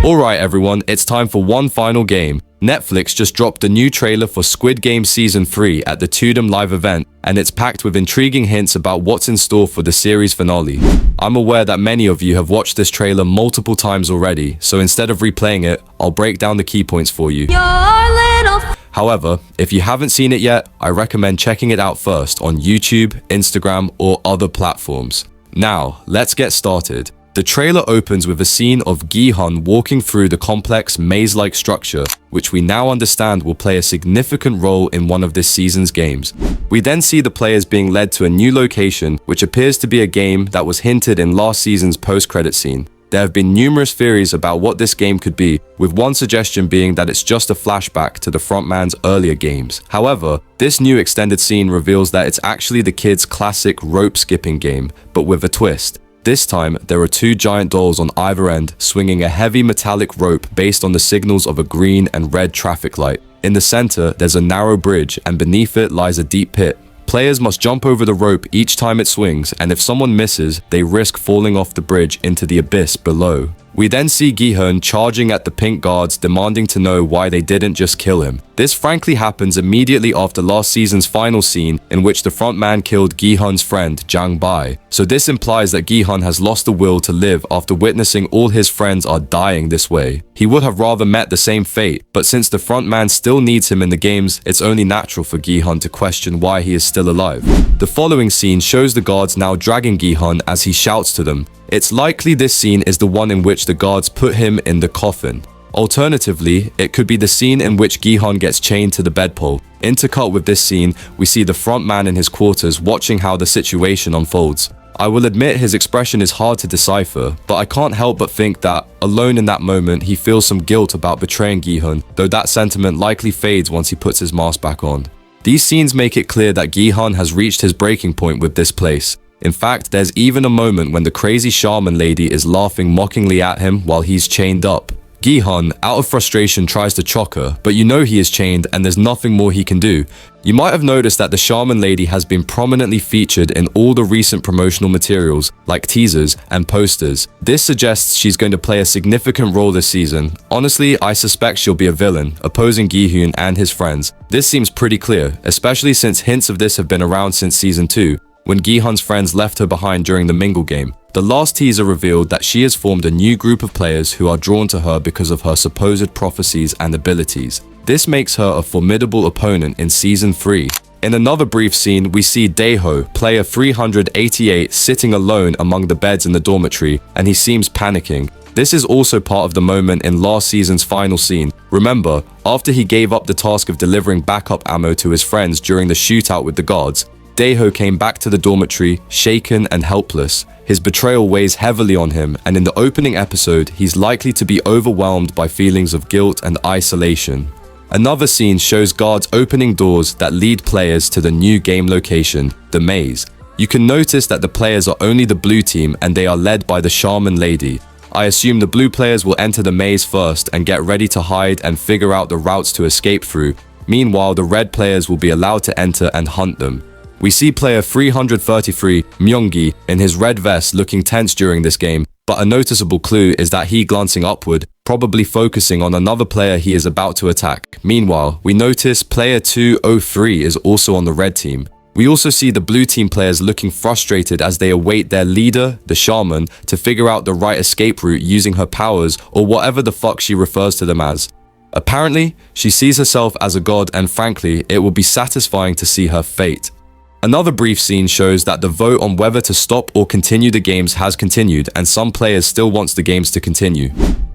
Alright everyone, it's time for one final game. Netflix just dropped a new trailer for Squid Game Season 3 at the Tudum live event, and it's packed with intriguing hints about what's in store for the series finale. I'm aware that many of you have watched this trailer multiple times already, so instead of replaying it, I'll break down the key points for you. However, if you haven't seen it yet, I recommend checking it out first on YouTube, Instagram, or other platforms. Now, let's get started. The trailer opens with a scene of Guhon walking through the complex maze-like structure, which we now understand will play a significant role in one of this season's games. We then see the players being led to a new location, which appears to be a game that was hinted in last season's post-credit scene. There have been numerous theories about what this game could be, with one suggestion being that it's just a flashback to the frontman's earlier games. However, this new extended scene reveals that it's actually the kids' classic rope skipping game, but with a twist. This time, there are two giant dolls on either end swinging a heavy metallic rope based on the signals of a green and red traffic light. In the center, there's a narrow bridge, and beneath it lies a deep pit. Players must jump over the rope each time it swings, and if someone misses, they risk falling off the bridge into the abyss below. We then see Guhon charging at the pink guards, demanding to know why they didn't just kill him. This frankly happens immediately after last season's final scene, in which the frontman killed Guhon's friend, Jang Bai. So this implies that Guhon has lost the will to live after witnessing all his friends are dying this way. He would have rather met the same fate, but since the frontman still needs him in the games, it's only natural for Guhon to question why he is still alive. The following scene shows the guards now dragging Guhon as he shouts to them. It's likely this scene is the one in which the guards put him in the coffin. Alternatively, it could be the scene in which Guhon gets chained to the bedpole. Intercut with this scene, we see the front man in his quarters watching how the situation unfolds. I will admit his expression is hard to decipher, but I can't help but think that, alone in that moment, he feels some guilt about betraying Guhon, though that sentiment likely fades once he puts his mask back on. These scenes make it clear that Guhon has reached his breaking point with this place. In fact, there's even a moment when the crazy shaman lady is laughing mockingly at him while he's chained up. Guhon, out of frustration, tries to choke her, but you know he is chained and there's nothing more he can do. You might have noticed that the shaman lady has been prominently featured in all the recent promotional materials, like teasers and posters. This suggests she's going to play a significant role this season. Honestly, I suspect she'll be a villain, opposing Guhon and his friends. This seems pretty clear, especially since hints of this have been around since Season 2. When Guhon's friends left her behind during the Mingle game. The last teaser revealed that she has formed a new group of players who are drawn to her because of her supposed prophecies and abilities. This makes her a formidable opponent in Season 3. In another brief scene, we see Daeho, player 388, sitting alone among the beds in the dormitory, and he seems panicking. This is also part of the moment in last season's final scene. Remember, after he gave up the task of delivering backup ammo to his friends during the shootout with the guards, Daeho came back to the dormitory, shaken and helpless. His betrayal weighs heavily on him, and in the opening episode, he's likely to be overwhelmed by feelings of guilt and isolation. Another scene shows guards opening doors that lead players to the new game location, the maze. You can notice that the players are only the blue team and they are led by the shaman lady. I assume the blue players will enter the maze first and get ready to hide and figure out the routes to escape through. Meanwhile, the red players will be allowed to enter and hunt them. We see player 333, Myunggi, in his red vest looking tense during this game, but a noticeable clue is that he glancing upward, probably focusing on another player he is about to attack. Meanwhile, we notice player 203 is also on the red team. We also see the blue team players looking frustrated as they await their leader, the shaman, to figure out the right escape route using her powers or whatever the fuck she refers to them as. Apparently, she sees herself as a god, and frankly, it will be satisfying to see her fate. Another brief scene shows that the vote on whether to stop or continue the games has continued, and some players still wants the games to continue.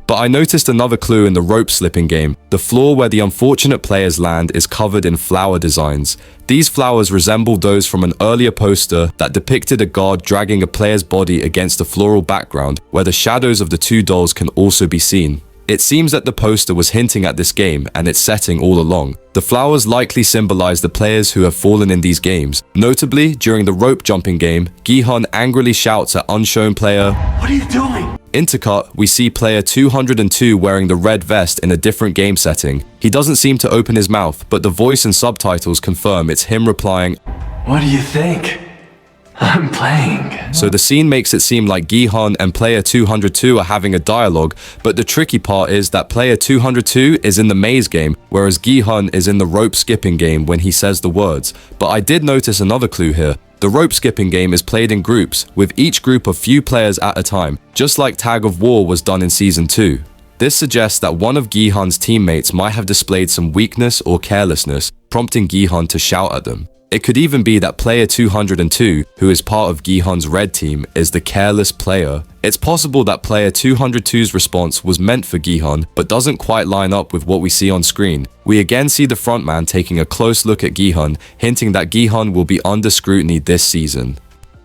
But I noticed another clue in the rope slipping game. The floor where the unfortunate players land is covered in flower designs. These flowers resemble those from an earlier poster that depicted a guard dragging a player's body against a floral background, where the shadows of the two dolls can also be seen. It seems that the poster was hinting at this game and its setting all along. The flowers likely symbolize the players who have fallen in these games. Notably, during the rope jumping game, Guhon angrily shouts at unshown player, "What are you doing?" Intercut, we see player 202 wearing the red vest in a different game setting. He doesn't seem to open his mouth, but the voice and subtitles confirm it's him replying, "What do you think? I'm playing. So the scene makes it seem like Guhon and player 202 are having a dialogue, but the tricky part is that player 202 is in the maze game, whereas Guhon is in the rope skipping game when he says the words. But I did notice another clue here. The rope skipping game is played in groups, with each group of few players at a time, just like Tag of War was done in Season 2. This suggests that one of Guhon's teammates might have displayed some weakness or carelessness, prompting Guhon to shout at them. It could even be that player 202, who is part of Guhon's red team, is the careless player. It's possible that player 202's response was meant for Guhon, but doesn't quite line up with what we see on screen. We again see the frontman taking a close look at Guhon, hinting that Guhon will be under scrutiny this season.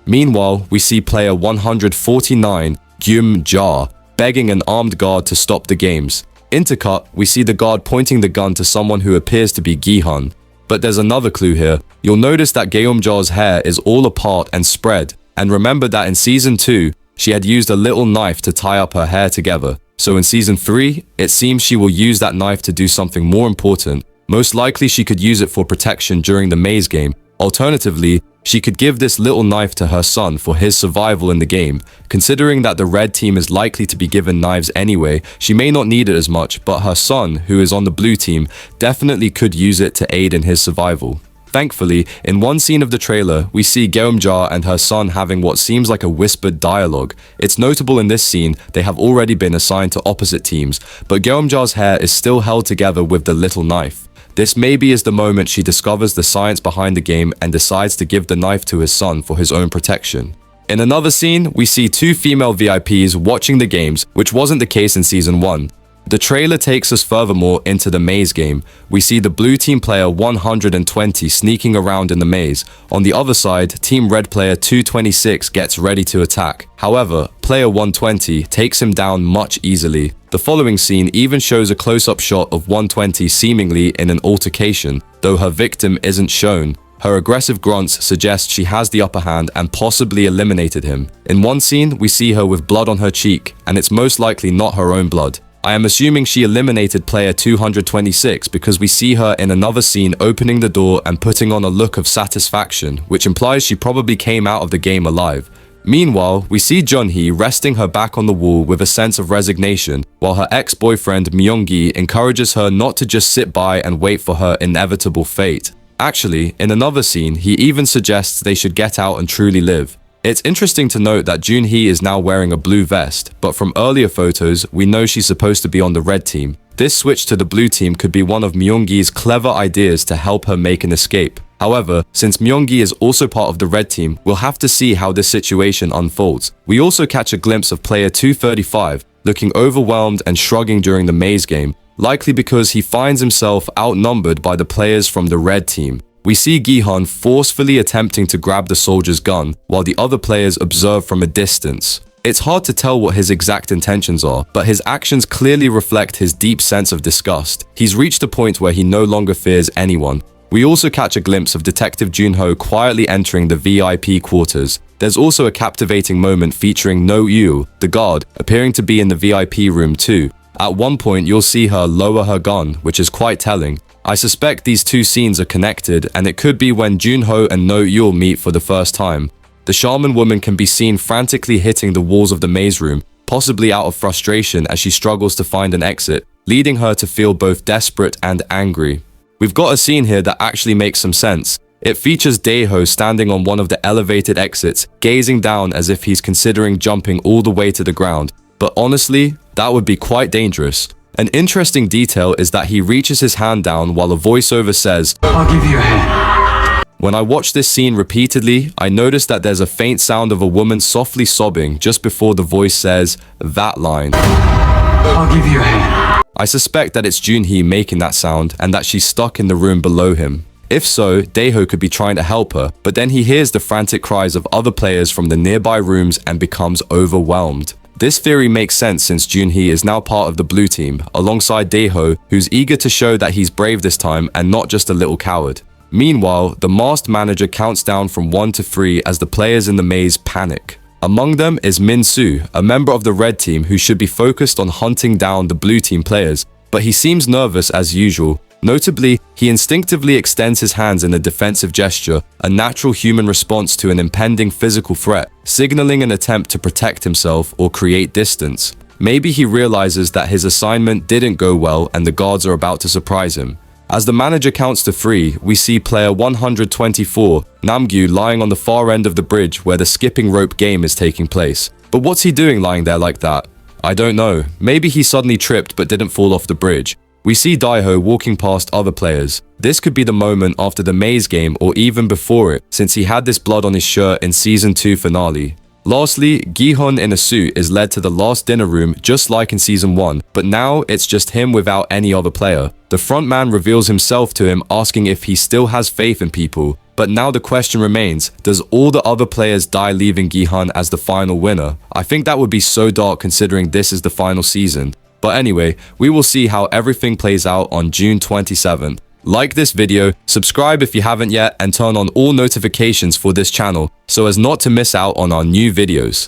Meanwhile, we see player 149, Junhi, begging an armed guard to stop the games. Intercut, we see the guard pointing the gun to someone who appears to be Guhon. But there's another clue here. You'll notice that Guhon's hair is all apart and spread, and remember that in Season 2, she had used a little knife to tie up her hair together. So in Season 3, it seems she will use that knife to do something more important. Most likely she could use it for protection during the maze game. Alternatively, she could give this little knife to her son for his survival in the game. Considering that the red team is likely to be given knives anyway, she may not need it as much, but her son, who is on the blue team, definitely could use it to aid in his survival. Thankfully, in one scene of the trailer, we see Guhon and her son having what seems like a whispered dialogue. It's notable in this scene, they have already been assigned to opposite teams, but Guhon's hair is still held together with the little knife. This maybe is the moment she discovers the science behind the game and decides to give the knife to his son for his own protection. In another scene, we see two female VIPs watching the games, which wasn't the case in Season 1. The trailer takes us furthermore into the maze game. We see the blue team player 120 sneaking around in the maze. On the other side, team red player 226 gets ready to attack. However, player 120 takes him down much easily. The following scene even shows a close-up shot of 120 seemingly in an altercation, though her victim isn't shown. Her aggressive grunts suggest she has the upper hand and possibly eliminated him. In one scene, we see her with blood on her cheek, and it's most likely not her own blood. I am assuming she eliminated player 226 because we see her in another scene opening the door and putting on a look of satisfaction, which implies she probably came out of the game alive. Meanwhile, we see Junhi resting her back on the wall with a sense of resignation, while her ex-boyfriend Myunggi encourages her not to just sit by and wait for her inevitable fate. Actually, in another scene, he even suggests they should get out and truly live. It's interesting to note that Junhi is now wearing a blue vest, but from earlier photos, we know she's supposed to be on the red team. This switch to the blue team could be one of Myunggi's clever ideas to help her make an escape. However, since Myunggi is also part of the red team, we'll have to see how this situation unfolds. We also catch a glimpse of player 235, looking overwhelmed and shrugging during the maze game, likely because he finds himself outnumbered by the players from the red team. We see Guhon forcefully attempting to grab the soldier's gun, while the other players observe from a distance. It's hard to tell what his exact intentions are, but his actions clearly reflect his deep sense of disgust. He's reached a point where he no longer fears anyone. We also catch a glimpse of Detective Junho quietly entering the VIP quarters. There's also a captivating moment featuring No Yu, the guard, appearing to be in the VIP room too. At one point, you'll see her lower her gun, which is quite telling. I suspect these two scenes are connected, and it could be when Junho and No Yul meet for the first time. The shaman woman can be seen frantically hitting the walls of the maze room, possibly out of frustration as she struggles to find an exit, leading her to feel both desperate and angry. We've got a scene here that actually makes some sense. It features Daeho standing on one of the elevated exits, gazing down as if he's considering jumping all the way to the ground. But honestly, that would be quite dangerous. An interesting detail is that he reaches his hand down while a voiceover says, "I'll give you a hand." When I watch this scene repeatedly, I notice that there's a faint sound of a woman softly sobbing just before the voice says that line. "I'll give you a hand." I suspect that it's Junhi making that sound and that she's stuck in the room below him. If so, Daeho could be trying to help her, but then he hears the frantic cries of other players from the nearby rooms and becomes overwhelmed. This theory makes sense since Junhi is now part of the blue team, alongside Daeho, who's eager to show that he's brave this time and not just a little coward. Meanwhile, the masked manager counts down from 1 to 3 as the players in the maze panic. Among them is Minsu, a member of the red team who should be focused on hunting down the blue team players, but he seems nervous as usual. Notably, he instinctively extends his hands in a defensive gesture, a natural human response to an impending physical threat, signaling an attempt to protect himself or create distance. Maybe he realizes that his assignment didn't go well and the guards are about to surprise him. As the manager counts to 3, we see player 124, Namgyu, lying on the far end of the bridge where the skipping rope game is taking place. But what's he doing lying there like that? I don't know. Maybe he suddenly tripped but didn't fall off the bridge. We see Daiho walking past other players. This could be the moment after the maze game or even before it, since he had this blood on his shirt in Season 2 finale. Lastly, Guhon in a suit is led to the last dinner room just like in Season 1, but now it's just him without any other player. The front man reveals himself to him, asking if he still has faith in people. But now the question remains, does all the other players die leaving Guhon as the final winner? I think that would be so dark considering this is the final season. But anyway, we will see how everything plays out on June 27th. Like this video, subscribe if you haven't yet, and turn on all notifications for this channel so as not to miss out on our new videos.